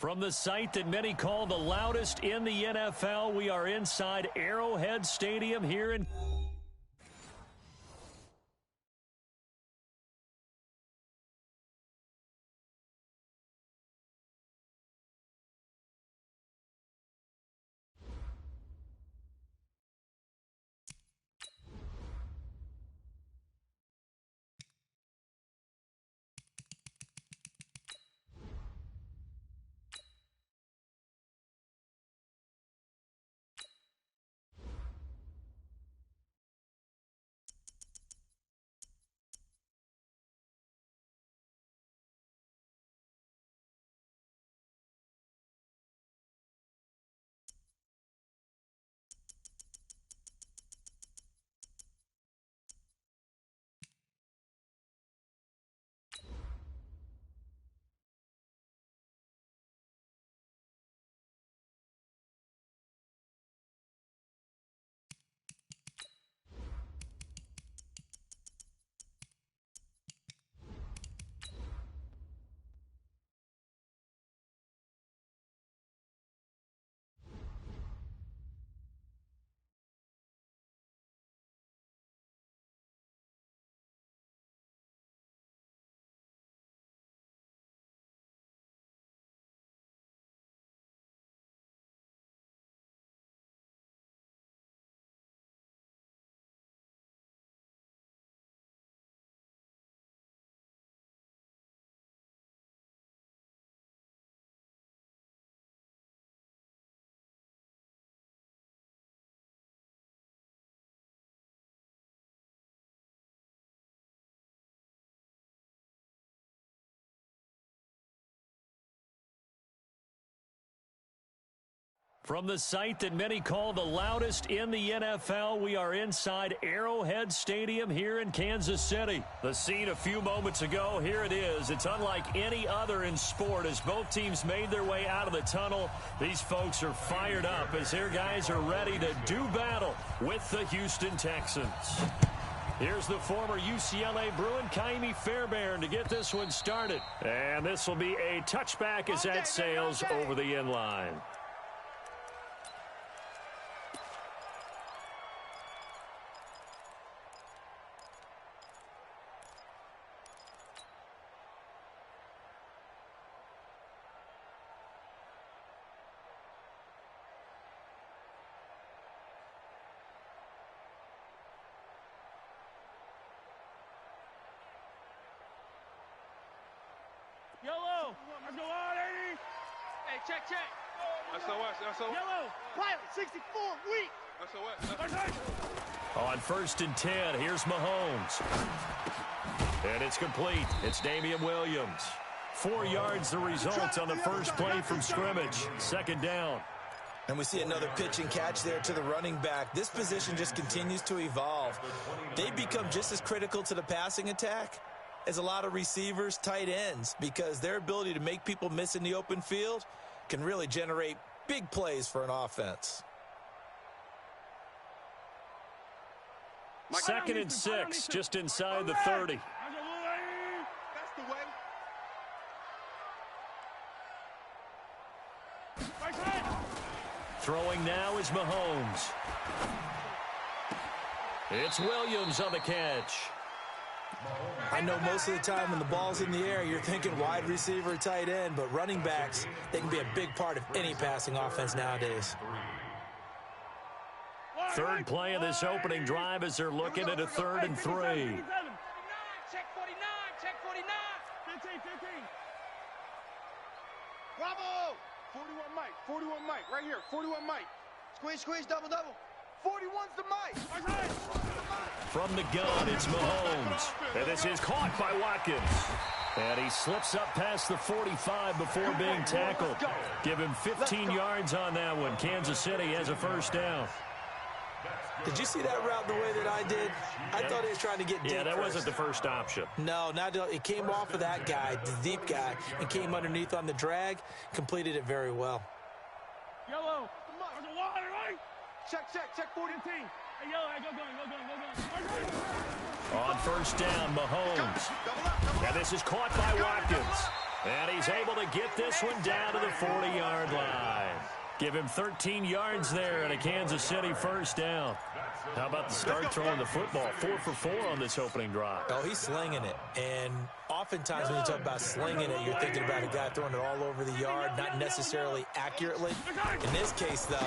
From the site that many call the loudest in the NFL, we are inside Arrowhead Stadium here in... From the site that many call the loudest in the NFL, we are inside Arrowhead Stadium here in Kansas City. The scene a few moments ago, here it is. It's unlike any other in sport as both teams made their way out of the tunnel. These folks are fired up as their guys are ready to do battle with the Houston Texans. Here's the former UCLA Bruin, Kaimi Fairbairn, to get this one started. And this will be a touchback as that sails over the end line. Yellow, let's go on, 80. Hey, check. SOS. Yellow, pilot, 64, weak. SOS. On 1st and 10, here's Mahomes. And it's complete. It's Damian Williams. 4 yards the result on the first play from scrimmage. 2nd down. And we see another pitch and catch there to the running back. This position just continues to evolve. They become just as critical to the passing attack as a lot of receivers, tight ends, because their ability to make people miss in the open field can really generate big plays for an offense. 2nd and 6, just inside the 30. That's the way. Throwing now is Mahomes. It's Williams on the catch. I know most of the time when the ball's in the air, you're thinking wide receiver, tight end, but running backs, they can be a big part of any passing offense nowadays. 3rd play of this opening drive as they're looking at a 3rd and 3. Check 49, check 49. 15. Bravo! 41 Mike, right here, 41 Mike. Squeeze, double. 41's the Mike. From the gun, it's Mahomes. And this is caught by Watkins. And he slips up past the 45 before being tackled. Give him 15 yards on that one. Kansas City has a 1st down. Did you see that route the way that I did? I thought he was trying to get deep. Yeah, that wasn't the first option. No, it came off of that guy, the deep guy, and came underneath on the drag. Completed it very well. Yellow, there's a water, right? Check 40. Hey, yellow, go going. On 1st down, Mahomes. And this is caught by Watkins. And he's able to get this one down to the 40-yard line. Give him 13 yards there and a Kansas City first down. How about the start throwing the football? 4 for 4 on this opening drive. Oh, he's slinging it. And oftentimes when you talk about slinging it, you're thinking about a guy throwing it all over the yard, not necessarily accurately. In this case, though,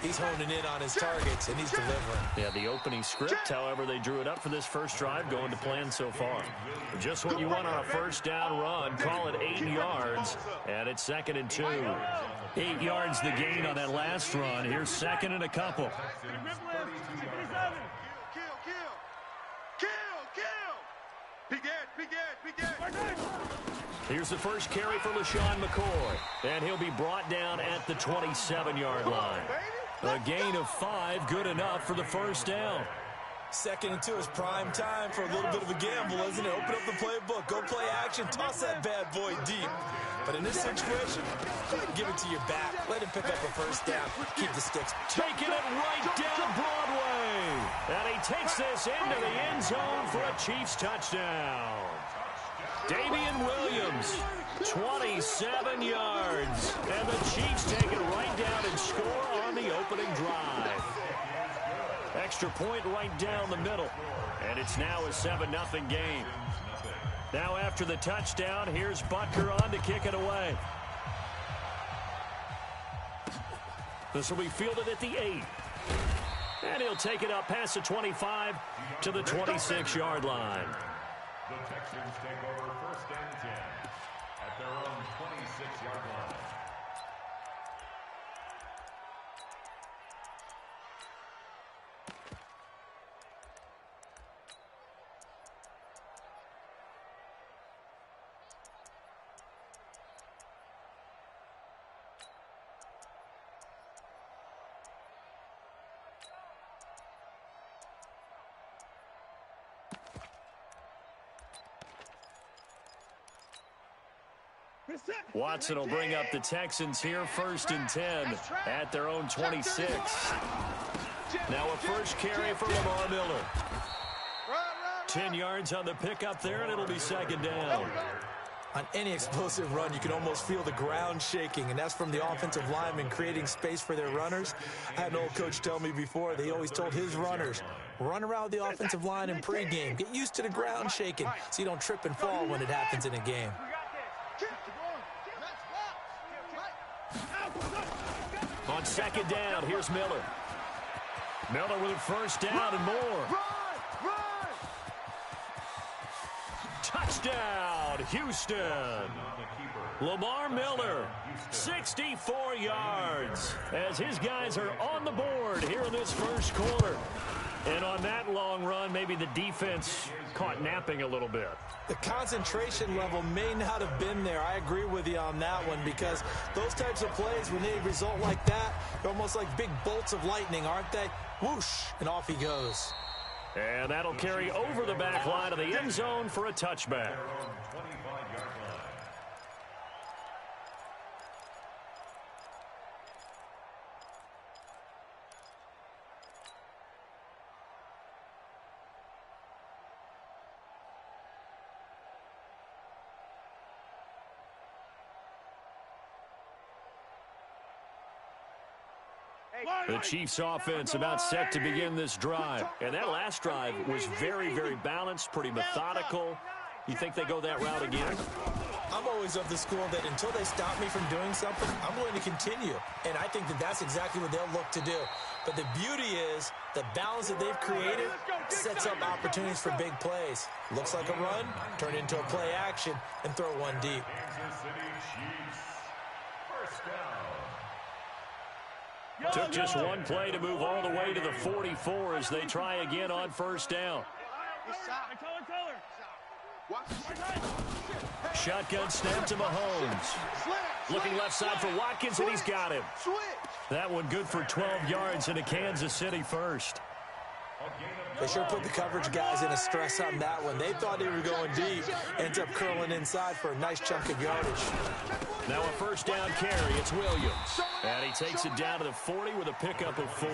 he's honing in on his targets, and he's delivering. Yeah, the opening script, however, they drew it up for this first drive, going to plan so far. Just what you want on a first down run. Call it 8 yards, and it's 2nd and 2. 8 yards the gain on that last run. Here's 2nd and a couple. Here's the first carry for LaShawn McCoy, and he'll be brought down at the 27-yard line. A gain of 5, good enough for the first down. 2nd and 2 is prime time for a little bit of a gamble, isn't it? Open up the playbook, go play action, toss that bad boy deep. But in this situation, go ahead and give it to your back. Let him pick up a first down. Keep the sticks. Taking it right down Broadway. And he takes this into the end zone for a Chiefs touchdown. Damian Williams, 27 yards. And the Chiefs take it right down and score on the opening drive. Extra point right down the middle. And it's now a 7-0 game. Now after the touchdown, here's Butker on to kick it away. This will be fielded at the 8. And he'll take it up past the 25 to the 26-yard line. The Texans take over 1st and 10 at their own 26-yard line. Watson will bring up the Texans here 1st and 10 at their own 26. Now a first carry for Lamar Miller. 10 yards on the pickup there, and it'll be 2nd down. On any explosive run, you can almost feel the ground shaking, and that's from the offensive linemen creating space for their runners. I had an old coach tell me before, they always told his runners, run around the offensive line in pregame. Get used to the ground shaking so you don't trip and fall when it happens in a game. On 2nd down, here's Miller. Miller with a first down and more. Touchdown, Houston. Lamar Miller, 64 yards, as his guys are on the board here in this first quarter. And on that long run, maybe the defense caught napping a little bit. The concentration level may not have been there. I agree with you on that one, because those types of plays, when they result like that, they're almost like big bolts of lightning, aren't they? Whoosh, and off he goes. And that'll carry over the back line of the end zone for a touchback. The Chiefs offense about set to begin this drive. And that last drive was very, very balanced, pretty methodical. You think they go that route again? I'm always of the school that until they stop me from doing something, I'm going to continue. And I think that that's exactly what they'll look to do. But the beauty is the balance that they've created sets up opportunities for big plays. Looks like a run, turn it into a play action, and throw one deep. Kansas City Chiefs. First down. Took just one play to move all the way to the 44 as they try again on first down. Shotgun snap to Mahomes. Looking left side for Watkins, and he's got him. That one good for 12 yards and a Kansas City first. They sure put the coverage guys in a stress on that one. They thought they were going deep. Ends up curling inside for a nice chunk of yardage. Now a first down carry. It's Williams. And he takes it down to the 40 with a pickup of 4.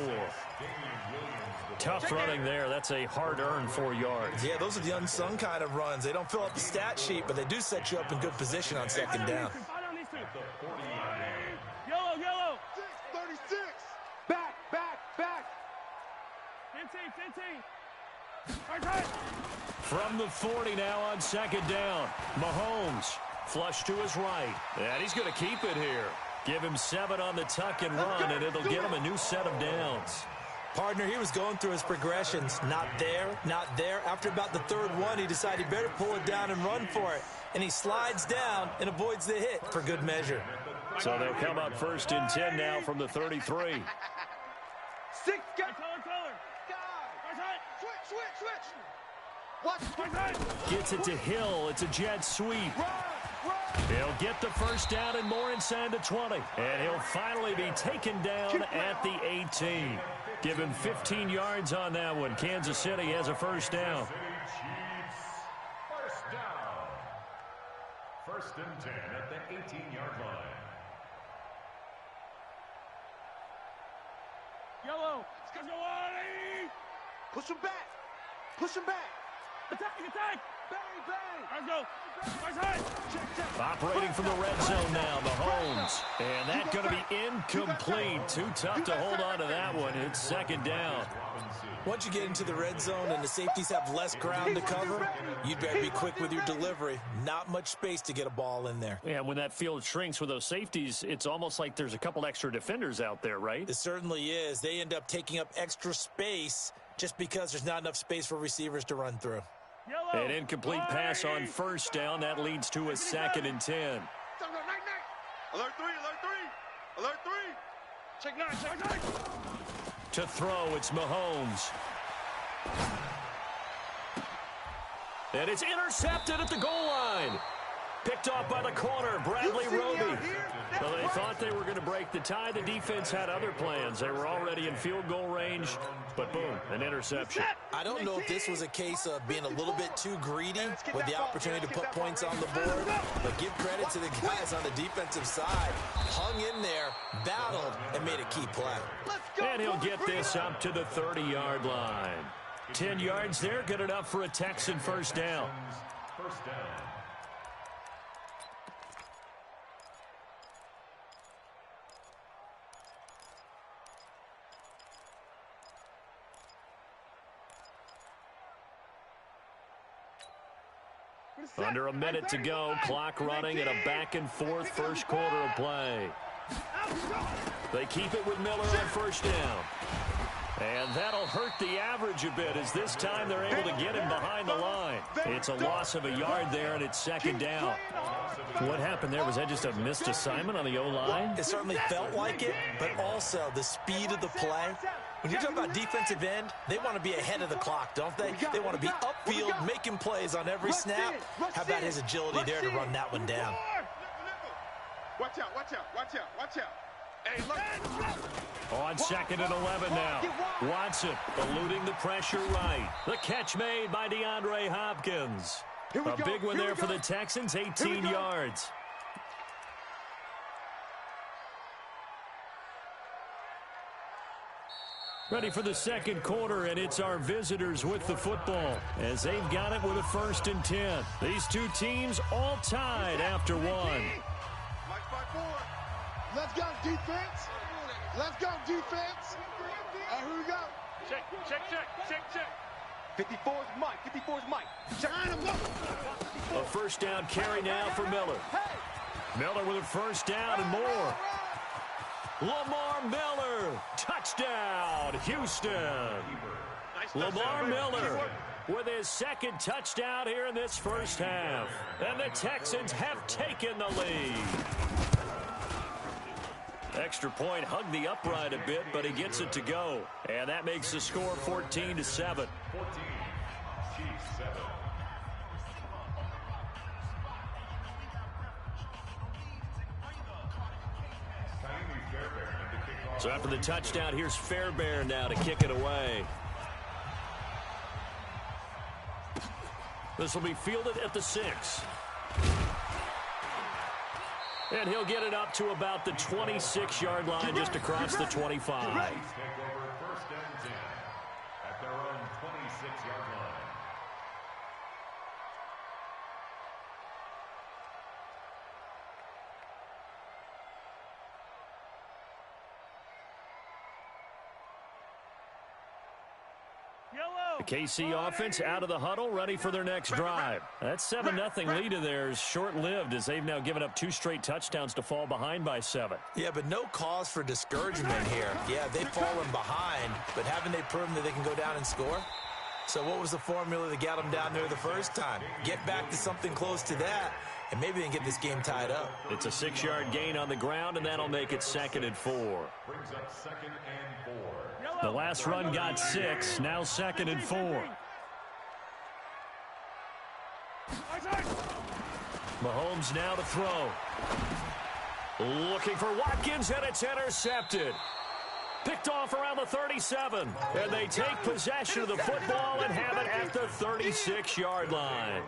Tough running there. That's a hard-earned 4 yards. Yeah, those are the unsung kind of runs. They don't fill up the stat sheet, but they do set you up in good position on second down. Yellow. 36. Back. 15. From the 40 now on second down. Mahomes flush to his right. And he's going to keep it here. Give him 7 on the tuck and run, and it'll get him a new set of downs. Partner, he was going through his progressions. Not there. After about the third one, he decided he better pull it down and run for it. And he slides down and avoids the hit for good measure. So they'll come up first and 10 now from the 33. 6. Switch. Gets it to Hill. It's a jet sweep. He'll get the first down and more inside the 20. And he'll finally be taken down at the 18. Give him 15 yards on that one. Kansas City has a first down. First down. First and 10 at the 18-yard line. Yellow. Push him back. Attack. Bang. Let's go. Check. Operating from the red zone now, Mahomes. And that's going to be incomplete. Too tough to hold on to that one. It's second down. Once you get into the red zone and the safeties have less ground to cover, you'd better be quick with your delivery. Not much space to get a ball in there. Yeah, when that field shrinks with those safeties, it's almost like there's a couple extra defenders out there, right? It certainly is. They end up taking up extra space just because there's not enough space for receivers to run through. An incomplete pass on first down. That leads to a second and 10. Alert 3. Check 9. To throw, it's Mahomes. And it's intercepted at the goal line. Picked off by the corner, Bradley Roby. Well, they thought they were going to break the tie. The defense had other plans. They were already in field goal range, but boom, an interception. I don't know if this was a case of being a little bit too greedy with the opportunity to put points on the board, but give credit to the guys on the defensive side. Hung in there, battled, and made a key play. And he'll get this up to the 30-yard line. 10 yards there, good enough for a Texan first down. First down. Under a minute to go, clock running and a back-and-forth first quarter of play. They keep it with Miller on first down. And that'll hurt the average a bit as this time they're able to get him behind the line. It's a loss of a yard there, and it's second down. What happened there? Was that just a missed assignment on the O-line? It certainly felt like it, but also the speed of the play. When you talk about defensive end, they want to be ahead of the clock, don't they? They want to be upfield, making plays on every snap. How about his agility there to run that one down? Watch out. Hey, look. On second and 11 now. Watson eluding the pressure right. The catch made by DeAndre Hopkins. A big one there for the Texans, 18 yards. Ready for the second quarter, and it's our visitors with the football as they've got it with a first and 10. These two teams all tied after one. Let's go, defense. Here we go. Check. 54 is Mike. Check. A first down carry now for Miller. Miller with a first down and more. Lamar Miller, touchdown, Houston. Lamar Miller with his second touchdown here in this first half. And the Texans have taken the lead. Extra point hugged the upright a bit, but he gets it to go. And that makes the score 14-7. 14-7. So after the touchdown, here's Fairbairn now to kick it away. This will be fielded at the 6. And he'll get it up to about the 26-yard line, just across the 25. Take over 1st and 10 at their own 26-yard line. The KC offense out of the huddle, ready for their next drive. That 7-0 lead of theirs short-lived, as they've now given up 2 straight touchdowns to fall behind by 7. Yeah, but no cause for discouragement here. Yeah, they've fallen behind, but haven't they proven that they can go down and score? So what was the formula that got them down there the first time? Get back to something close to that, and maybe they can get this game tied up. It's a 6-yard gain on the ground, and that'll make it 2nd and 4. Brings up 2nd and 4. The last run got 6, now 2nd and 4. Mahomes now to throw. Looking for Watkins, and it's intercepted. Picked off around the 37. And they take possession of the football and have it at the 36-yard line.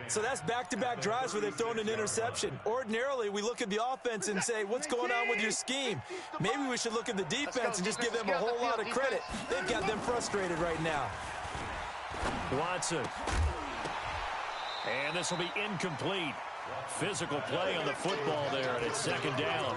So that's back-to-back drives where they've thrown an interception. Ordinarily, we look at the offense and say, what's going on with your scheme? Maybe we should look at the defense and just give them a whole lot of credit. They've got them frustrated right now. Watson. And this will be incomplete. Physical play on the football there, and it's 2nd down.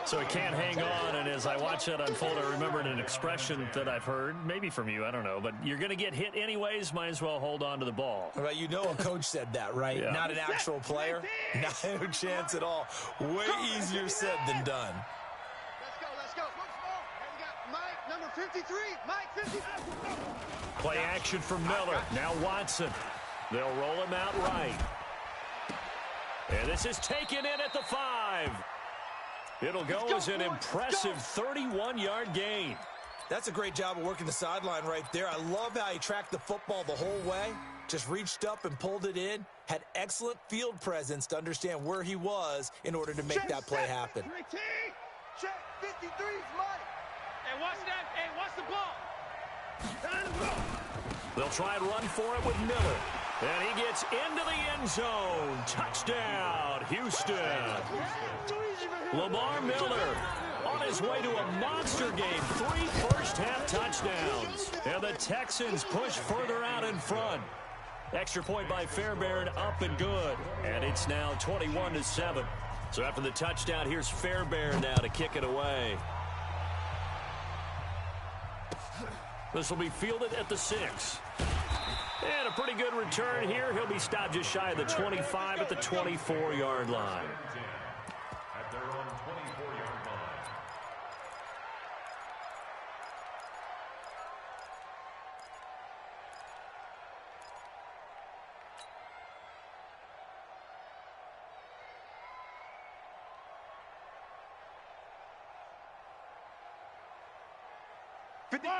So it can't hang on, and as I watch that unfold, I remembered an expression that I've heard, maybe from you, I don't know, but you're going to get hit anyways, might as well hold on to the ball. Right, you know a coach said that, right? Yeah. Not an actual player. No chance at all. Way easier said than done. Let's go. Look small. And we got Mike, number 53. Mike, 53. Play action from Miller. Now Watson. They'll roll him out right. And this is taken in at the 5. It'll go as an impressive 31-yard gain. That's a great job of working the sideline right there. I love how he tracked the football the whole way. Just reached up and pulled it in. Had excellent field presence to understand where he was in order to make that play happen. Check 53's Mike. Hey, watch that. Hey, watch the ball. They'll try and run for it with Miller. And he gets into the end zone. Touchdown, Houston. Lamar Miller on his way to a monster game. 3 first-half touchdowns. And the Texans push further out in front. Extra point by Fairbairn, up and good. And it's now 21-7. So after the touchdown, here's Fairbairn now to kick it away. This will be fielded at the 6. And a pretty good return here. He'll be stopped just shy of the 25 at the 24-yard line. At their own 24-yard line.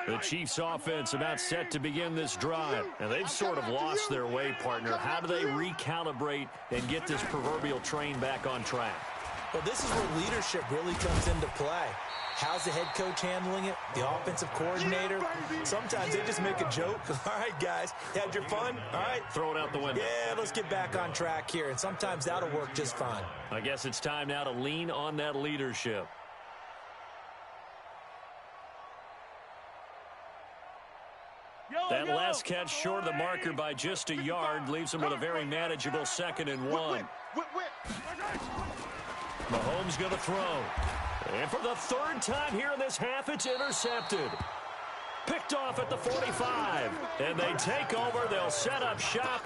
The Chiefs offense about set to begin this drive. And they've sort of lost their way, partner. How do they recalibrate and get this proverbial train back on track? Well, this is where leadership really comes into play. How's the head coach handling it? The offensive coordinator? Sometimes they just make a joke. All right, guys, had your fun? All right. Throw it out the window. Yeah, let's get back on track here. And sometimes that'll work just fine. I guess it's time now to lean on that leadership. That last catch short of the marker by just a yard leaves him with a very manageable 2nd and 1. Mahomes going to throw. And for the 3rd time here in this half, it's intercepted. Picked off at the 45. And they take over. They'll set up shop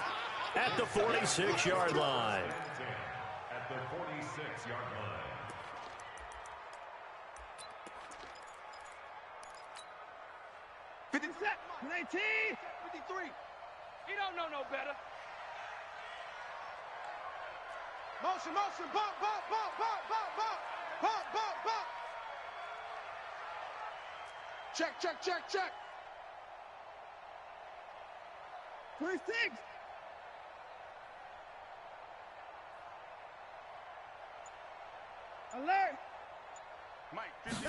at the 46-yard line. At the 46-yard line. Set. 19. 53. He don't know no better. Motion. Bump. Check. 26. Alert. Mike, 50.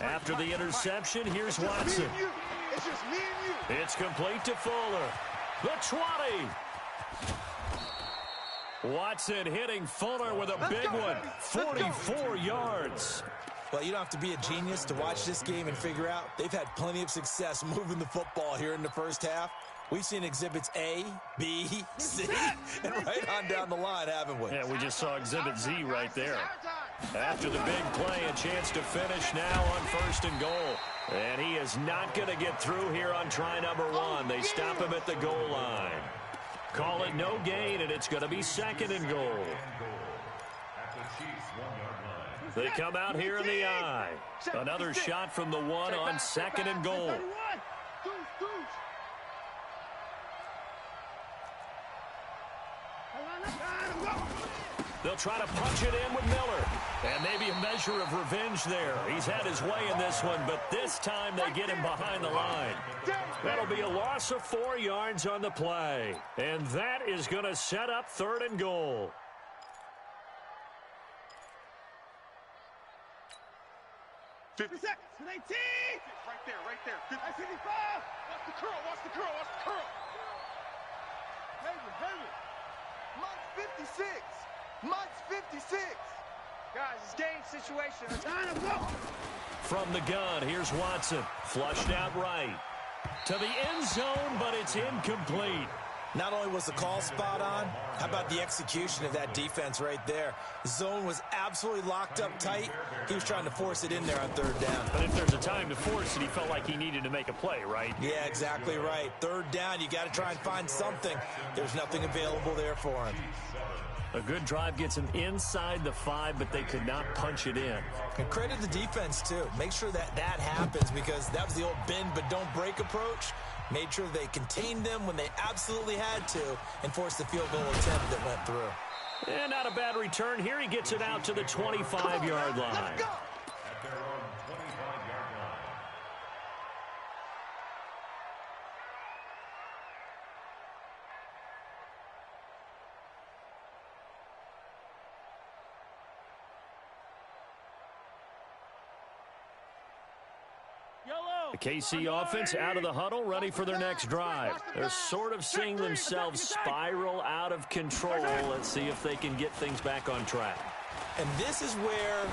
After the interception, here's Watson. It's just me and you. It's complete to Fuller. The 20. Watson hitting Fuller with a big one. 44 yards. Well, you don't have to be a genius to watch this game and figure out they've had plenty of success moving the football here in the first half. We've seen exhibits A, B, C, and right on down the line, haven't we? Yeah, we just saw exhibit Z right there. After the big play, a chance to finish now on 1st and goal. And he is not going to get through here on try number 1. They stop him at the goal line. Call it no gain, and it's going to be 2nd and goal. They come out here in the I. Another shot from the 1 on 2nd and goal. They'll try to punch it in with Miller. And maybe a measure of revenge there. He's had his way in this one, but this time they get him behind the line. That'll be a loss of 4 yards on the play. And that is going to set up 3rd and goal. Right there, right there. 55. Watch the curl, watch the curl, watch the curl. Heavy. Mike's 56. Mike's 56. Guys, it's game situation. Time to go. From the gun, here's Watson. Flushed out right. To the end zone, but it's incomplete. Not only was the call spot on, how about the execution of that defense right there? The zone was absolutely locked up tight. He was trying to force it in there on 3rd down. But if there's a time to force it, he felt like he needed to make a play, right? Yeah, exactly right. 3rd down, you got to try and find something. There's nothing available there for him. A good drive gets him inside the 5, but they could not punch it in. And credit the defense, too. Make sure that happens, because that was the old bend but don't break approach. Made sure they contained them when they absolutely had to and forced the field goal attempt that went through. And not a bad return. Here he gets it out to the 25-yard line. At their own 25-yard line. The KC offense out of the huddle, ready for their next drive. They're sort of seeing themselves spiral out of control. Let's see if they can get things back on track. And this is where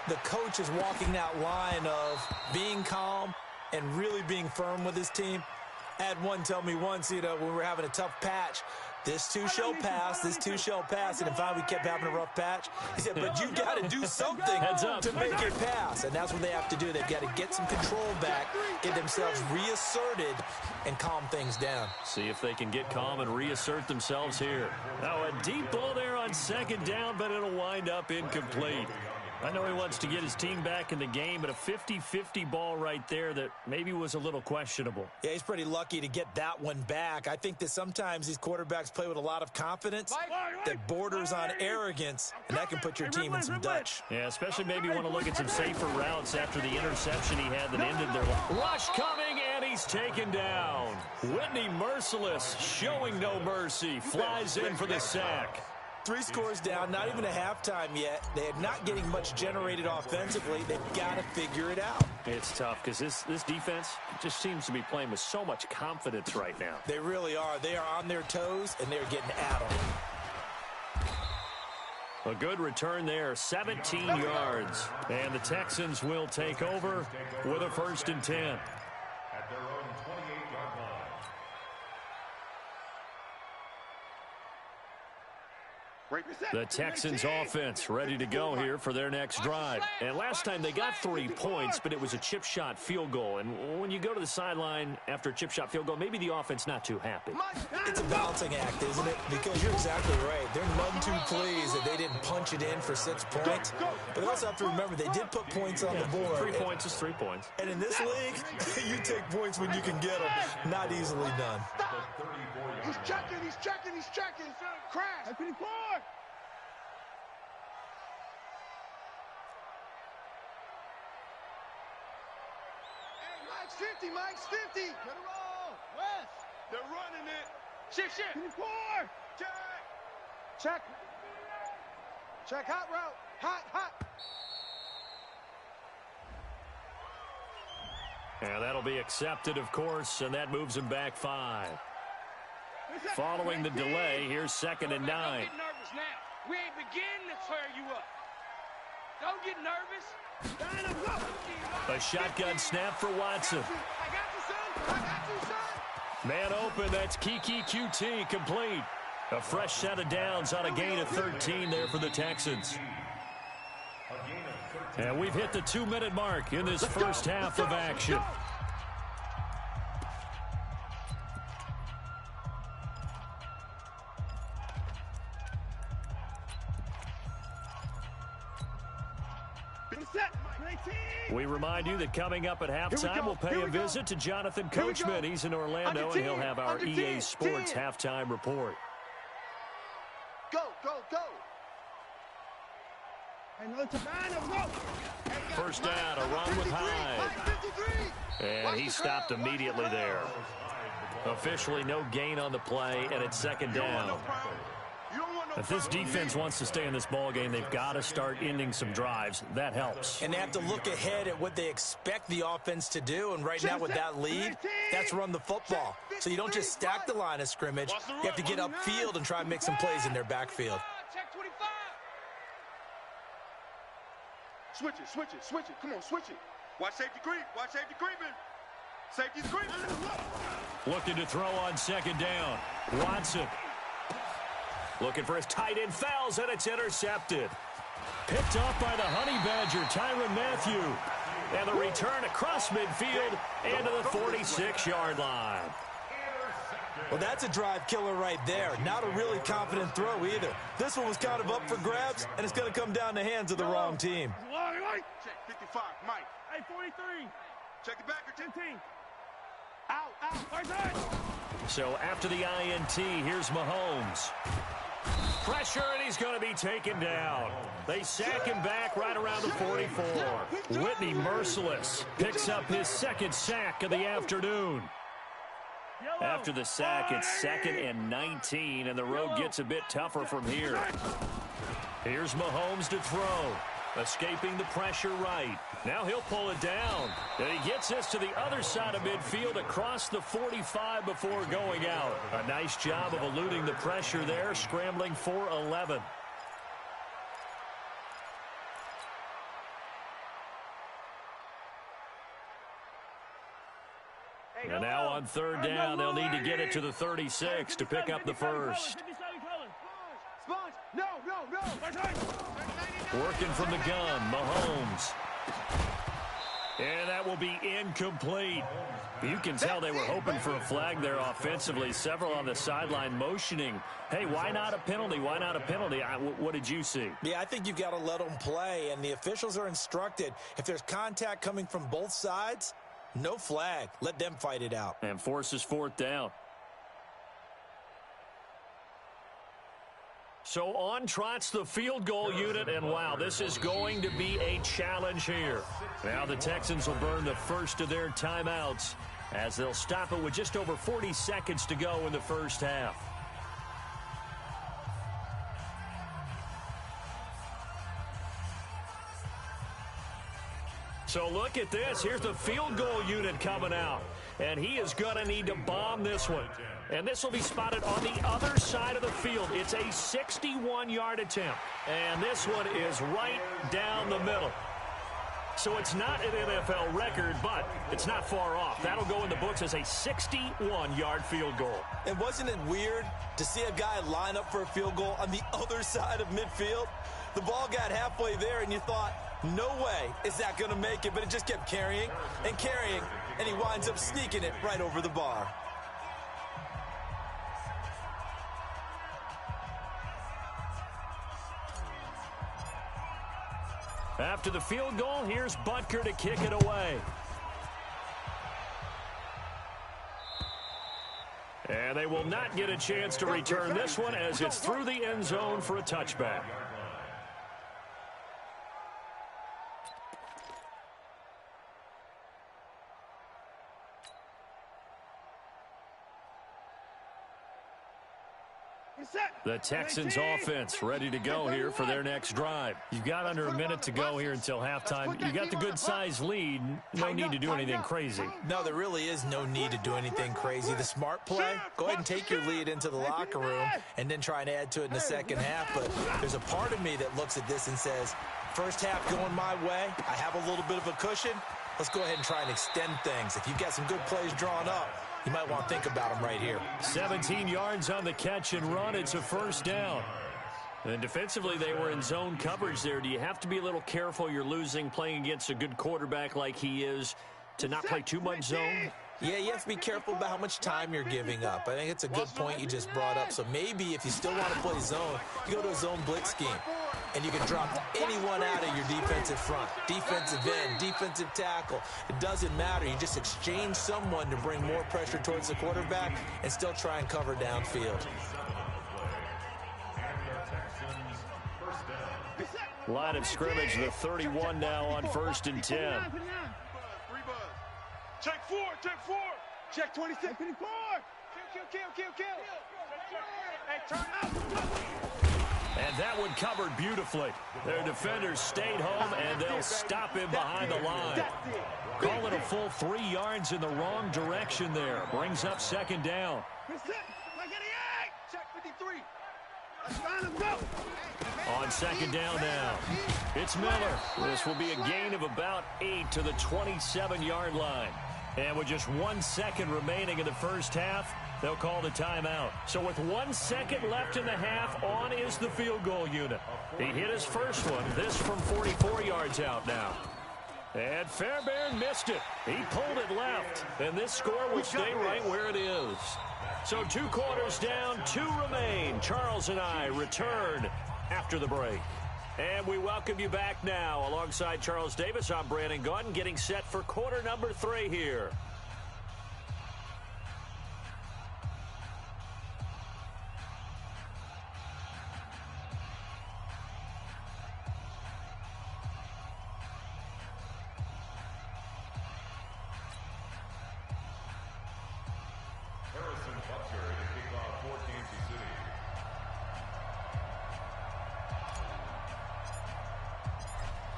the coach is walking that line of being calm and really being firm with his team. I had one tell me once, when we were having a tough patch, this too shall pass, this too shall pass. And if we kept having a rough patch, he said, but you got to do something to make it pass. And that's what they have to do. They've got to get some control back, get themselves reasserted, and calm things down. See if they can get calm and reassert themselves here. Now a deep ball there on 2nd down, but it'll wind up incomplete. I know he wants to get his team back in the game, but a 50-50 ball right there that maybe was a little questionable. Yeah, he's pretty lucky to get that one back. I think that sometimes these quarterbacks play with a lot of confidence that borders on arrogance, and that can put your team in some Dutch. Yeah, especially maybe want to look at some safer routes after the interception he had that ended their rush coming, and he's taken down. Whitney Merciless showing no mercy, flies in for the sack. 3 scores down, not even a halftime yet. They're not getting much generated offensively. They've got to figure it out. It's tough because this defense just seems to be playing with so much confidence right now. They really are. They are on their toes, and they're getting at them. A good return there, 17 yards. And the Texans will take over with a 1st and 10. At their own 28-yard line. The Texans offense ready to go here for their next drive. And last time they got 3 points, but it was a chip shot field goal. And when you go to the sideline after a chip shot field goal, maybe the offense not too happy. It's a balancing act, isn't it? Because you're exactly right. They're none too pleased that they didn't punch it in for 6 points. But they also have to remember they did put points on the board. 3 points is 3 points. And in this league, you take points when you can get them. Not easily done. He's checking. Crash. 54. Mike's 50. Get it roll. West. They're running it. Shift. 54. Check. Hot route. Hot. And that'll be accepted, of course, and that moves him back 5. Following the delay, here's 2nd and 9. Don't get nervous now. We ain't beginning to tear you up. Don't get nervous. A shotgun snap for Watson. I got you, son. I got you, son. Man open, that's Kiki QT complete. A fresh set of downs on a gain of 13 there for the Texans. And we've hit the 2-minute mark in this first half of action. We remind you that coming up at halftime, we'll pay a visit to Jonathan Coachman. He's in Orlando, and he'll have our EA Sports halftime report. Go, go, go. First down, a run with Hyde. And he stopped immediately there. Officially no gain on the play, and it's 2nd down. If this defense wants to stay in this ballgame, they've got to start ending some drives. That helps. And they have to look ahead at what they expect the offense to do. And right now with that lead, that's run the football. So you don't just stack the line of scrimmage. You have to get upfield and try and make some plays in their backfield. Check 25. Switch it, switch it, switch it. Come on, switch it. Watch safety creep. Watch safety creeping. Safety's creeping. Looking to throw on 2nd down. Watson. Looking for his tight end, fouls, and it's intercepted. Picked off by the Honey Badger, Tyrann Mathieu. And the return across midfield and to the 46-yard line. Well, that's a drive killer right there. Not a really confident throw either. This one was kind of up for grabs, and it's going to come down the hands of the wrong team. Check 55, Mike. Hey, 43. Check the backer, 10. 15. Out, out. So after the INT, here's Mahomes. Pressure, and he's going to be taken down. They sack him back right around the 44. Whitney Merciless picks up his 2nd sack of the afternoon. After the sack, it's 2nd and 19, and the road gets a bit tougher from here. Here's Mahomes to throw. Escaping the pressure right. Now he'll pull it down. And he gets this to the other side of midfield across the 45 before going out. A nice job of eluding the pressure there, scrambling for 11. And now on 3rd down, they'll need to get it to the 36 to pick up the first. Sponge, no. Working from the gun, Mahomes. And that will be incomplete. You can tell they were hoping for a flag there offensively. Several on the sideline motioning. Hey, why not a penalty? Why not a penalty? What did you see? Yeah, I think you've got to let them play, and the officials are instructed. If there's contact coming from both sides, no flag. Let them fight it out. And forces 4th down. So on trots the field goal unit, and wow, this is going to be a challenge here. Now the Texans will burn the first of their timeouts as they'll stop it with just over 40 seconds to go in the first half. So look at this. Here's the field goal unit coming out. And he is going to need to bomb this one. And this will be spotted on the other side of the field. It's a 61-yard attempt. And this one is right down the middle. So it's not an NFL record, but it's not far off. That'll go in the books as a 61-yard field goal. And wasn't it weird to see a guy line up for a field goal on the other side of midfield? The ball got halfway there, and you thought, no way is that going to make it, but it just kept carrying, and he winds up sneaking it right over the bar. After the field goal, here's Butker to kick it away. And they will not get a chance to return this one as it's through the end zone for a touchback. The Texans offense ready to go here for their next drive. You've got under a minute to go here until halftime. You got the good size lead. No need to do anything crazy. No, there really is no need to do anything crazy. The smart play, go ahead and take your lead into the locker room and then try and add to it in the second half. But there's a part of me that looks at this and says, first half going my way, I have a little bit of a cushion. Let's go ahead and try and extend things. If you've got some good plays drawn up, you might want to think about them right here. 17 yards on the catch and run. It's a first down. And defensively, they were in zone coverage there. Do you have to be a little careful? You're losing playing against a good quarterback like he is to not play too much zone? Yeah, you have to be careful about how much time you're giving up. I think it's a good point you just brought up. So maybe if you still want to play zone, you go to a zone blitz scheme. And you can drop anyone out of your defensive front, defensive end, defensive tackle. It doesn't matter. You just exchange someone to bring more pressure towards the quarterback and still try and cover downfield. Line of scrimmage, the 31 now on 1st and 10. Check 4, check 4. Check 26. 24. Kill. Hey, turn out. And that one covered beautifully. Their defenders stayed home, and they'll stop him behind the line. Call it a full 3 yards in the wrong direction there. Brings up second down. Check 53. Let's find him, go. On second down now, it's Miller. This will be a gain of about 8 to the 27-yard line. And with just 1 second remaining in the first half, they'll call the timeout. So with 1 second left in the half, on is the field goal unit. He hit his first one, this from 44 yards out now. And Fairbairn missed it. He pulled it left, and this score will stay right where it is. So 2 quarters down, 2 remain. Charles and I return after the break. And we welcome you back now. Alongside Charles Davis, I'm Brandon Gaudin, getting set for quarter number 3 here.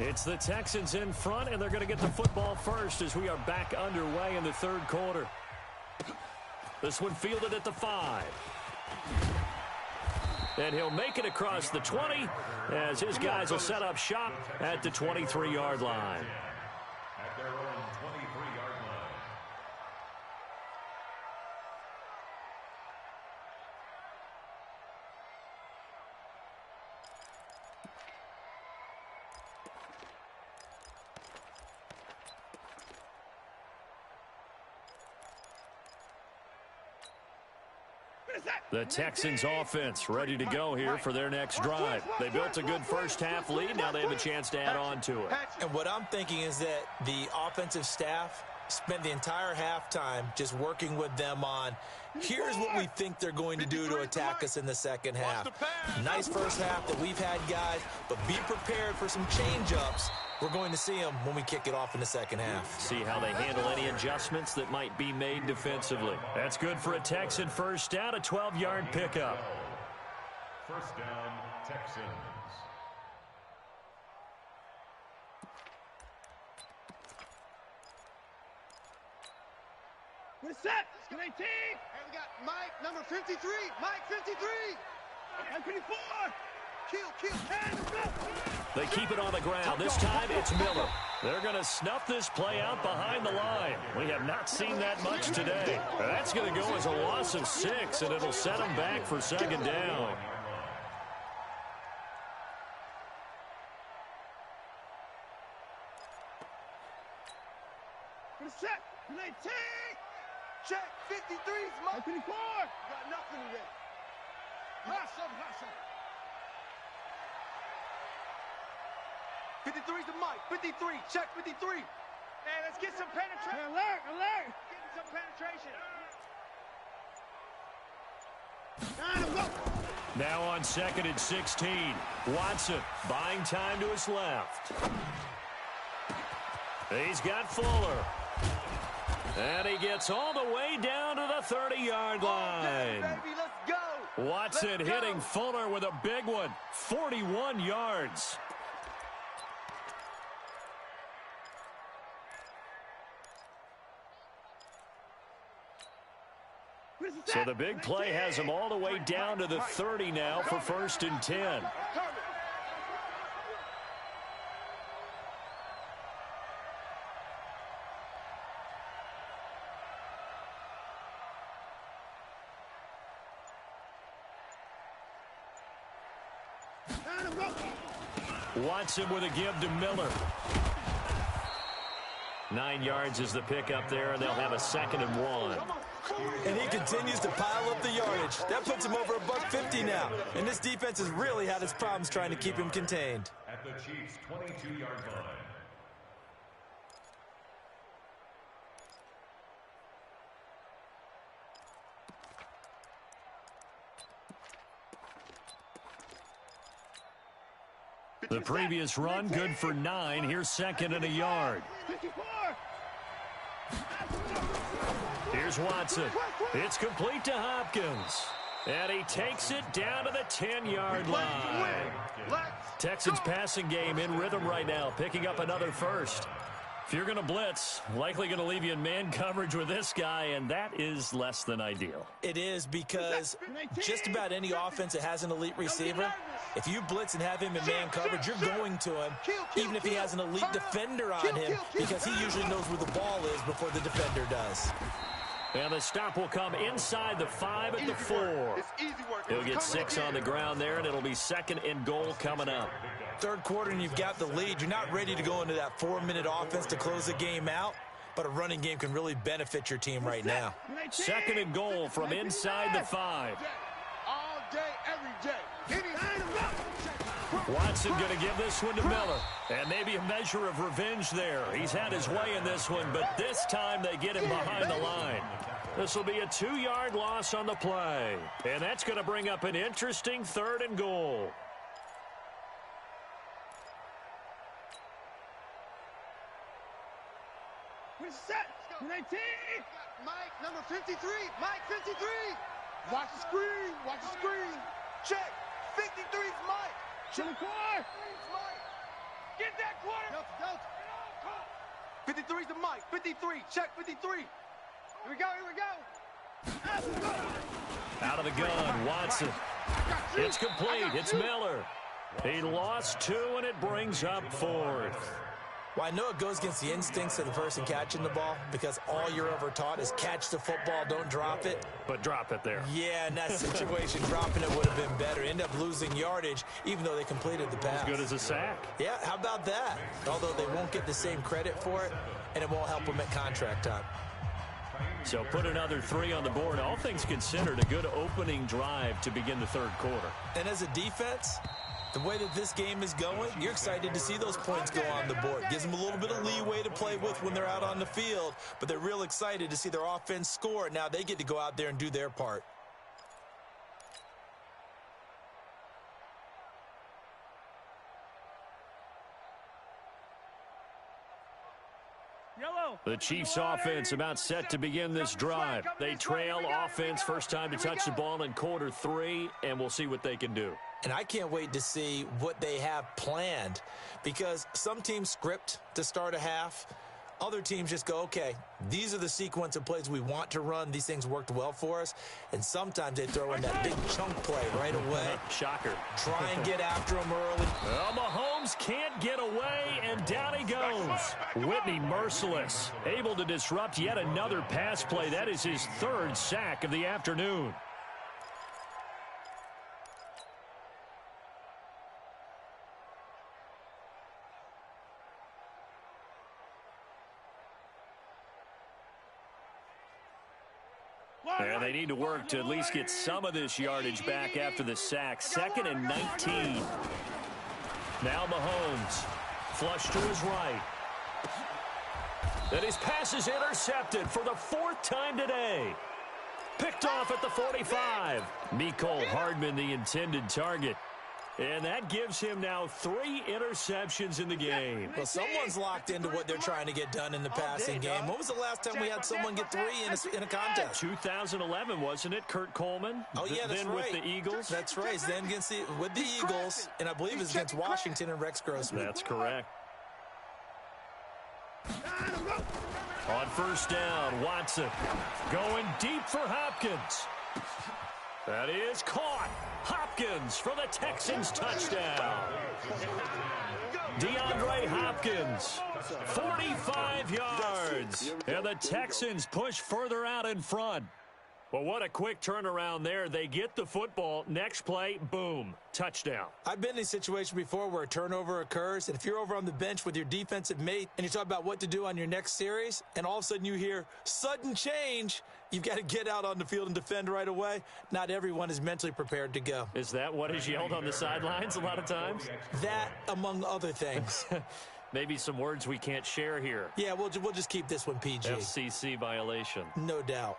It's the Texans in front, and they're going to get the football first as we are back underway in the third quarter. This one fielded at the 5. And he'll make it across the 20 as his guys will set up shop at the 23-yard line. At their own 23-yard line. The Texans offense ready to go here for their next drive. They built a good first half lead. Now they have a chance to add on to it. And what I'm thinking is that the offensive staff spent the entire halftime just working with them on, here's what we think they're going to do to attack us in the second half. Nice first half that we've had, guys, but be prepared for some change-ups. We're going to see them when we kick it off in the second half. See how they handle any adjustments that might be made defensively. That's good for a Texan first down, a 12-yard pickup. First down, Texans. We're set. 19. Hey, we got Mike, number 53. Mike, 53. Mike, 54. Kill. They keep it on the ground. This time it's Miller. They're going to snuff this play out behind the line. We have not seen that much today. That's going to go as a loss of 6, and it'll set them back for second down. We're set. 19. Check. 53's Mike. 54. Got nothing today. Hot some. 53's to Mike. 53. Check 53. Hey, let's get some penetration. Alert. Getting some penetration. Now on second and 16. Watson buying time to his left. He's got Fuller. And he gets all the way down to the 30-yard line. Baby, let's go. Watson hitting Fuller with a big one. 41 yards. So the big play has him all the way down to the 30 now for 1st and 10. Watson with a give to Miller. 9 yards is the pickup there, and they'll have a 2nd and 1. And he continues to pile up the yardage. That puts him over $150 now. And this defense has really had its problems trying to keep him contained. At the Chiefs' 22-yard line. The previous run, good for 9. Here's 2nd and a yard. Here's Watson. It's complete to Hopkins. And he takes it down to the 10-yard line. Texans passing game in rhythm right now, picking up another first. If you're going to blitz, likely going to leave you in man coverage with this guy, and that is less than ideal. It is, because just about any offense that has an elite receiver, if you blitz and have him in man coverage, you're going to him, even if he has an elite defender on him, because he usually knows where the ball is before the defender does. And the stop will come inside the 5 at the 4. He'll get 6 on the ground there, and it'll be 2nd and goal coming up. Third quarter and you've got the lead. You're not ready to go into that 4-minute offense to close the game out, but a running game can really benefit your team right now. 2nd and goal from inside the 5. All day, every day. Watson going to give this one to Miller. And maybe a measure of revenge there. He's had his way in this one, but this time they get him behind the line. This will be a 2-yard loss on the play. And that's going to bring up an interesting 3rd and goal. We're set. 19. Mike, number 53. Mike, 53. Watch the screen. Watch the screen. Check. 53's Mike. Check. Mike. Get that quarter. Delta. 53's the Mike. 53. Check 53. Here we go. Out of the gun, Watson. It's complete. It's Miller. He lost 2, and it brings up 4th. Well, I know it goes against the instincts of the person catching the ball, because all you're ever taught is catch the football, don't drop it. But drop it there. Yeah, in that situation, dropping it would have been better. End up losing yardage, even though they completed the pass. As good as a sack. Yeah, how about that? Although they won't get the same credit for it, and it won't help them at contract time. So put another 3 on the board. All things considered, a good opening drive to begin the 3rd quarter. And as a defense, the way that this game is going, you're excited to see those points go on the board. Gives them a little bit of leeway to play with when they're out on the field, but they're real excited to see their offense score. Now they get to go out there and do their part. The Chiefs offense about set to begin this drive. They trail offense, first time to touch the ball in quarter 3, and we'll see what they can do. And I can't wait to see what they have planned, because some teams script to start a half. Other teams just go, okay, these are the sequence of plays we want to run. These things worked well for us. And sometimes they throw in that big chunk play right away. Shocker. Try and get after them early. Well, Mahomes can't get away, and down he goes. Whitney merciless, able to disrupt yet another pass play. That is his 3rd sack of the afternoon. And they need to work to at least get some of this yardage back after the sack. 2nd and 19. Now Mahomes. Flush to his right. And his pass is intercepted for the 4th time today. Picked off at the 45. Mecole Hardman, the intended target. And that gives him now 3 interceptions in the game. Well, someone's locked into what they're trying to get done in the passing game. When was the last time we had someone get 3 in a contest? 2011, wasn't it, Kurt Coleman? Oh, yeah, that's then right. with the Eagles. That's right. Then with the Eagles, and I believe it's against Washington and Rex Grossman. That's correct. On first down, Watson going deep for Hopkins. That is caught. Hopkins for the Texans touchdown. DeAndre Hopkins, 45 yards. And the Texans push further out in front. Well, what a quick turnaround there. They get the football. Next play, boom, touchdown. I've been in a situation before where a turnover occurs, and if you're over on the bench with your defensive mate and you talk about what to do on your next series, and all of a sudden you hear sudden change, you've got to get out on the field and defend right away. Not everyone is mentally prepared to go. Is that what is yelled on the sidelines a lot of times? That, among other things. Maybe some words we can't share here. Yeah, we'll just keep this one PG. FCC violation. No doubt.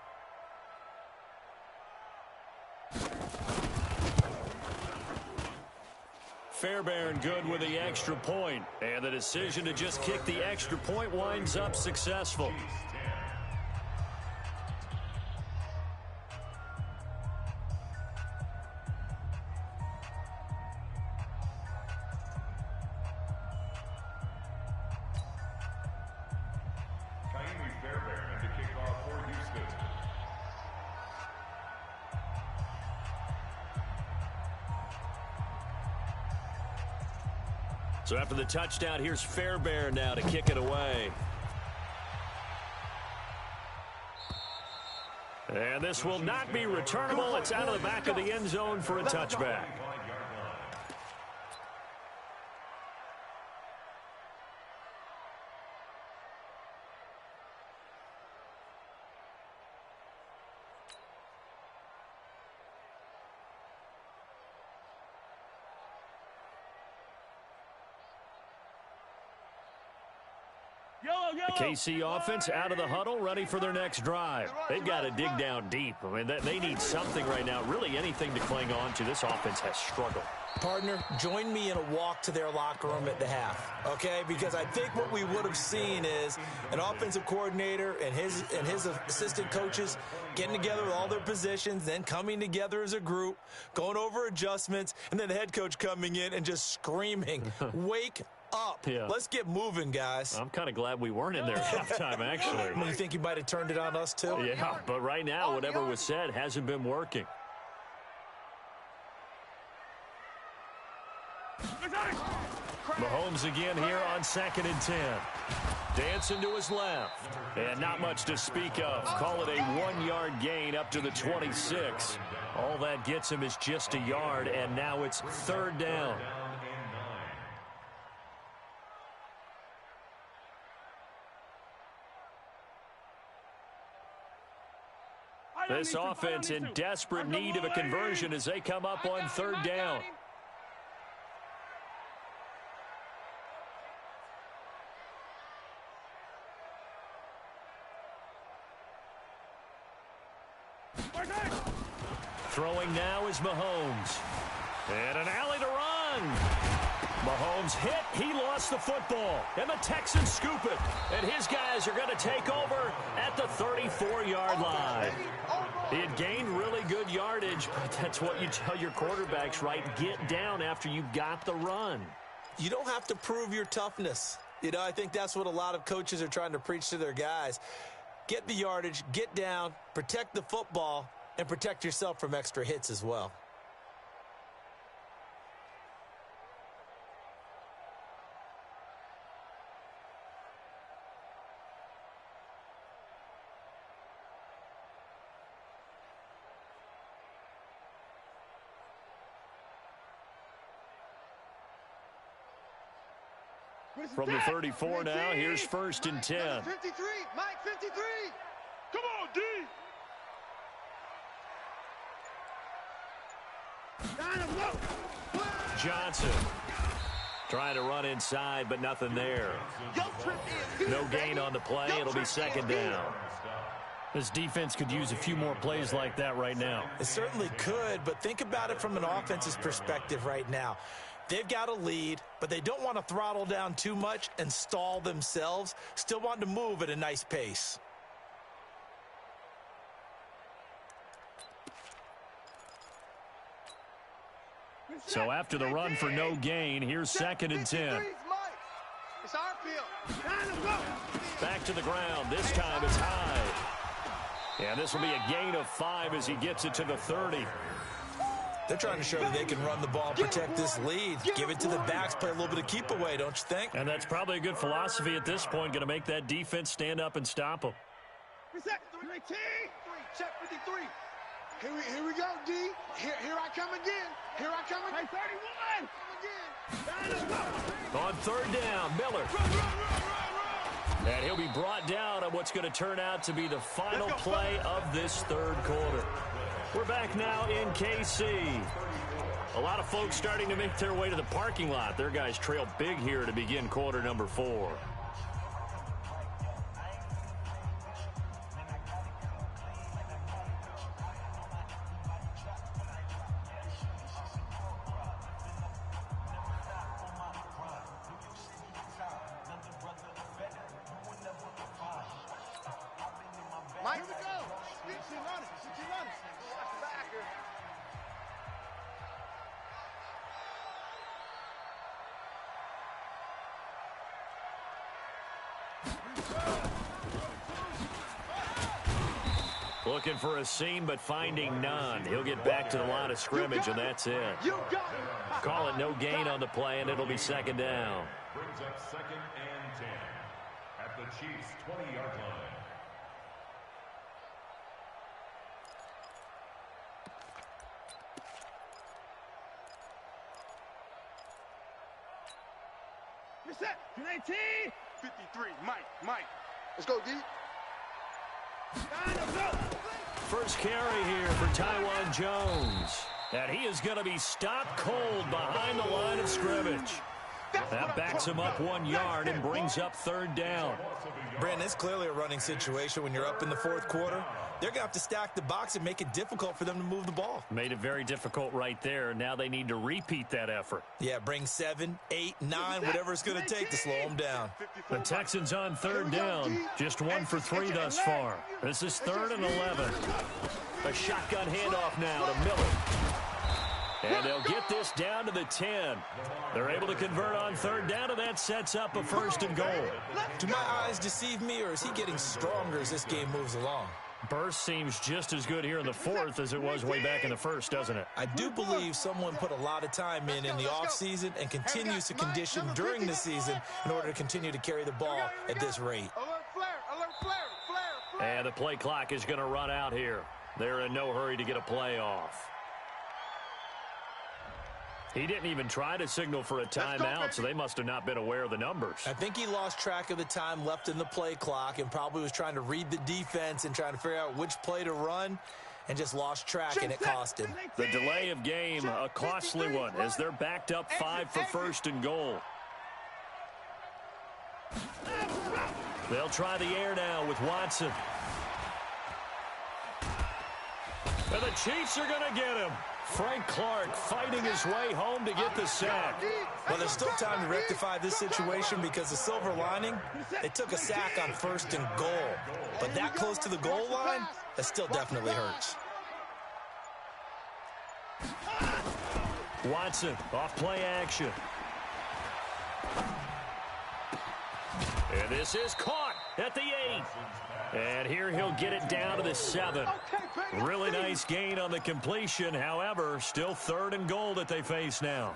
Fairbairn good with the extra point, and the decision to just kick the extra point winds up successful. Fairbairn to kick off for Houston. So after the touchdown, here's Fairbairn now to kick it away. And this will not be returnable. It's out of the back of the end zone for a touchback. The KC offense out of the huddle, ready for their next drive. They've got to dig down deep. I mean, they need something right now, really anything to cling on to. This offense has struggled. Partner, join me in a walk to their locker room at the half, okay? Because I think what we would have seen is an offensive coordinator and his assistant coaches getting together with all their positions, then coming together as a group, going over adjustments, and then the head coach coming in and just screaming, wake up. Yeah. Let's get moving, guys. I'm kind of glad we weren't in there at halftime, actually. I mean, you think you might have turned it on us, too? Yeah, but right now, whatever was said hasn't been working. Mahomes again here on 2nd and 10. Dancing to his left. And not much to speak of. Call it a 1-yard gain up to the 26. All that gets him is just a yard, and now it's 3rd down. This offense in desperate need of a conversion as they come up on 3rd down. Throwing now is Mahomes. And an alley to run. Mahomes hit. He lost the football. And the Texans scoop it. And his guys are going to take over at the 34-yard line. He had gained really good yardage, but that's what you tell your quarterbacks, right? Get down after you got the run. You don't have to prove your toughness. You know, I think that's what a lot of coaches are trying to preach to their guys. Get the yardage, get down, protect the football, and protect yourself from extra hits as well. From the 34 now, here's 1st and 10. 53, Mike 53. Come on, D. Johnson trying to run inside, but nothing there. No gain on the play. It'll be 2nd down. This defense could use a few more plays like that right now. It certainly could, but think about it from an offense's perspective right now. They've got a lead, but they don't want to throttle down too much and stall themselves. Still want to move at a nice pace. So after the run for no gain, here's 2nd and 10. It's our field. Back to the ground. This time it's high. And this will be a gain of 5 as he gets it to the 30. They're trying to show that they can run the ball, protect this lead, give it to the backs, play a little bit of keep away, don't you think? And that's probably a good philosophy at this point, going to make that defense stand up and stop them. Check 53. Here we go, D. Here I come again. Here I come again. 31. On 3rd down, Miller. And he'll be brought down on what's going to turn out to be the final play of this 3rd quarter. We're back now in KC. A lot of folks starting to make their way to the parking lot. Their guys trail big here to begin quarter number 4. Mike, here we go. She running. Watch the backer. Looking for a seam, but finding none. He'll get back to the line of scrimmage, and that's it. Call it no gain on the play, and it'll be 2nd down. Brings up 2nd and 10 at the Chiefs' 20-yard line. You're set. 53. Mike. Let's go, D. First carry here for Taiwan Jones. And he is going to be stopped cold behind the line of scrimmage. That backs him up 1 yard and brings up 3rd down. Brandon, it's clearly a running situation when you're up in the 4th quarter. They're going to have to stack the box and make it difficult for them to move the ball. Made it very difficult right there. Now they need to repeat that effort. Yeah, bring 7, 8, 9, whatever it's going to take to slow them down. The Texans on 3rd down. Just 1 for 3 thus far. This is 3rd and 11. A shotgun handoff now to Miller. And they'll get this down to the 10. They're able to convert on 3rd down, and that sets up a 1st and goal. Do my eyes deceive me, or is he getting stronger as this game moves along? Burst seems just as good here in the 4th as it was way back in the 1st, doesn't it? I do believe someone put a lot of time in the offseason and continues to condition during the season in order to continue to carry the ball at this rate. Alert flare. And the play clock is going to run out here. They're in no hurry to get a play off. He didn't even try to signal for a timeout, so they must have not been aware of the numbers. I think he lost track of the time left in the play clock and probably was trying to read the defense and trying to figure out which play to run and just lost track, and it cost him. The delay of game, a costly one, as they're backed up 5 for 1st and goal. They'll try the air now with Watson. And the Chiefs are going to get him. Frank Clark fighting his way home to get the sack. Well, there's still time to rectify this situation because the silver lining, they took a sack on 1st and goal. But that close to the goal line, that still definitely hurts. Watson, off play action. And this is caught at the 8. And here he'll get it down to the 7. Really nice gain on the completion. However, still 3rd and goal that they face now.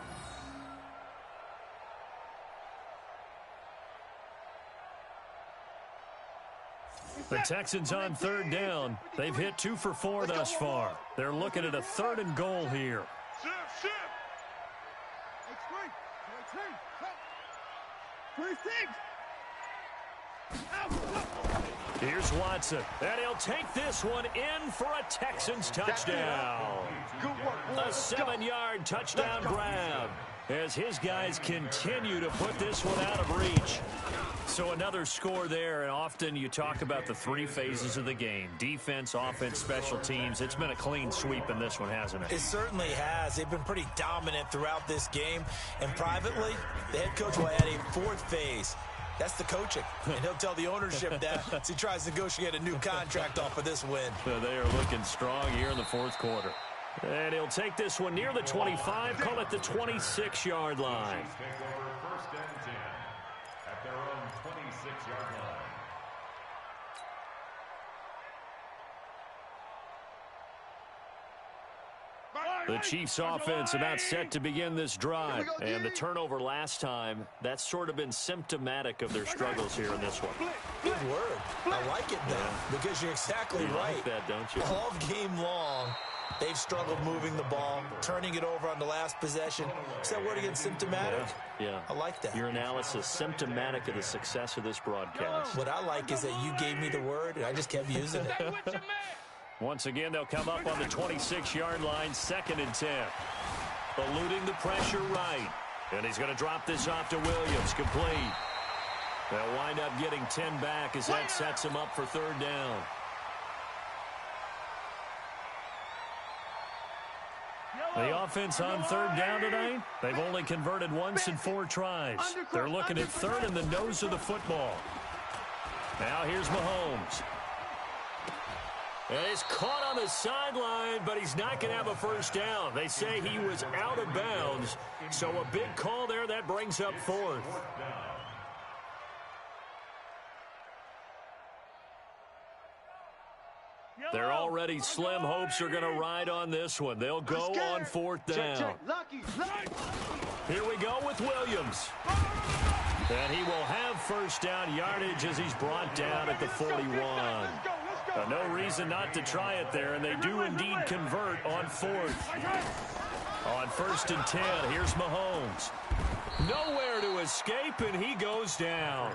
The Texans on 3rd down. They've hit 2 for 4 thus far. They're looking at a 3rd and goal here. Here's Watson, and he'll take this one in for a Texans touchdown. A 7-yard touchdown grab as his guys continue to put this one out of reach. So another score there, and often you talk about the three phases of the game. Defense, offense, special teams. It's been a clean sweep in this one, hasn't it? It certainly has. They've been pretty dominant throughout this game. And privately, the head coach will add a fourth phase. That's the coaching. And he'll tell the ownership that as he tries to negotiate a new contract off of this win. So they are looking strong here in the fourth quarter. And he'll take this one near the 25, call it the 26-yard line. First and 10 at their own 26-yard line. The Chiefs offense about set to begin this drive. And the turnover last time, that's sort of been symptomatic of their struggles here in this one. Good word. I like it, though, because you're exactly right. Like that, don't you? All game long, they've struggled moving the ball, turning it over on the last possession. Is that word again, symptomatic? Yeah. I like that. Your analysis, symptomatic of the success of this broadcast. What I like is that you gave me the word, and I just kept using it. Once again, they'll come up on the 26-yard line, 2nd and 10. Eluding the pressure right. And he's going to drop this off to Williams, complete. They'll wind up getting 10 back as that sets him up for 3rd down. The offense on 3rd down tonight, they've only converted once in 4 tries. They're looking at 3rd in the nose of the football. Now here's Mahomes. And he's caught on the sideline, but he's not going to have a first down. They say he was out of bounds, so a big call there. That brings up 4th. They're already slim hopes are going to ride on this one. They'll go on 4th down. Here we go with Williams. And he will have first down yardage as he's brought down at the 41. No reason not to try it there, and they do indeed convert on 4th. On 1st and 10, here's Mahomes. Nowhere to escape, and he goes down.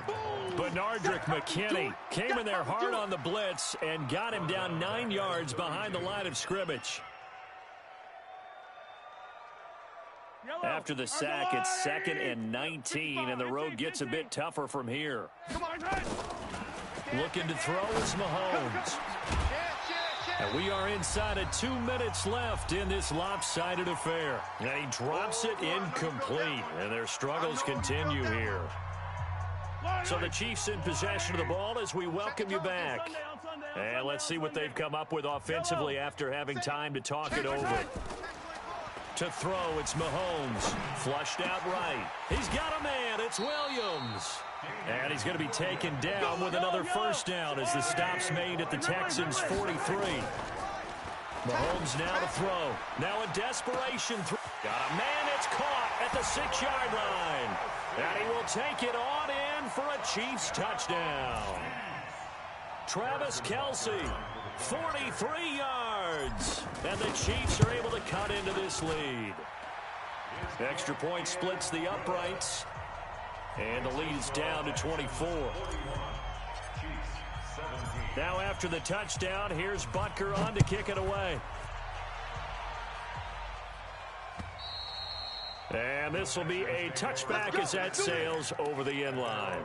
Benardrick McKinney came in there hard on the blitz and got him down 9 yards behind the line of scrimmage. After the sack, it's 2nd and 19, and the road gets a bit tougher from here. Looking to throw is Mahomes. And we are inside of 2 minutes left in this lopsided affair. And he drops it incomplete, and their struggles continue here. So the Chiefs in possession of the ball as we welcome you back. And let's see what they've come up with offensively after having time to talk it over. To throw, it's Mahomes. Flushed out right. He's got a man. It's Williams. And he's going to be taken down with another first down as the stop's made at the Texans' 43. Mahomes now to throw. Now a desperation throw. Got a man. It's caught at the 6-yard line. And he will take it on in for a Chiefs touchdown. Travis Kelce, 43 yards. And the Chiefs are able to cut into this lead. Extra point splits the uprights. And the lead is down to 24. Now after the touchdown, here's Butker on to kick it away. And this will be a touchback as that sails over the end line.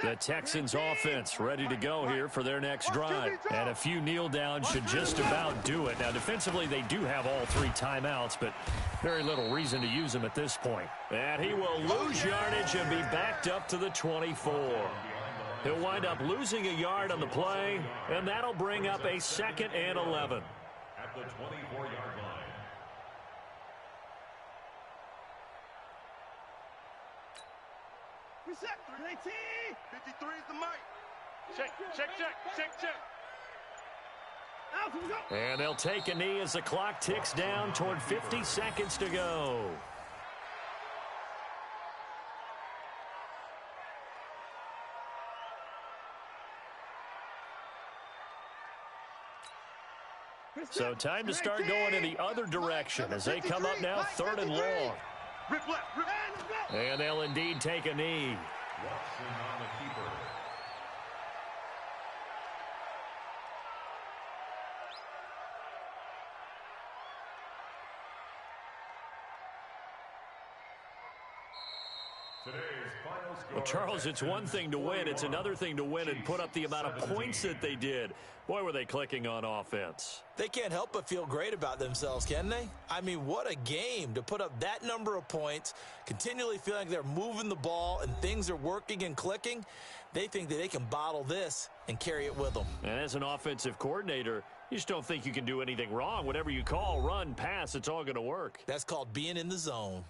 The Texans offense ready to go here for their next drive. And a few kneel downs should just about do it. Now defensively they do have all 3 timeouts, but very little reason to use them at this point. And he will lose yardage and be backed up to the 24. He'll wind up losing a yard on the play, and that'll bring up a 2nd and 11. At the 24-yard line. Reset, 318. 53 is the mic. Check. Out, here we go. And they'll take a knee as the clock ticks down toward 50 seconds to go. So time to start going in the other direction as they come up now 3rd and long. And they'll indeed take a knee. Well, Charles, it's one thing to win. It's another thing to win and put up the amount of points that they did. Boy, were they clicking on offense. They can't help but feel great about themselves, can they? I mean, what a game to put up that number of points, continually feeling like they're moving the ball and things are working and clicking. They think that they can bottle this and carry it with them. And as an offensive coordinator, you just don't think you can do anything wrong. Whatever you call, run, pass, it's all going to work. That's called being in the zone.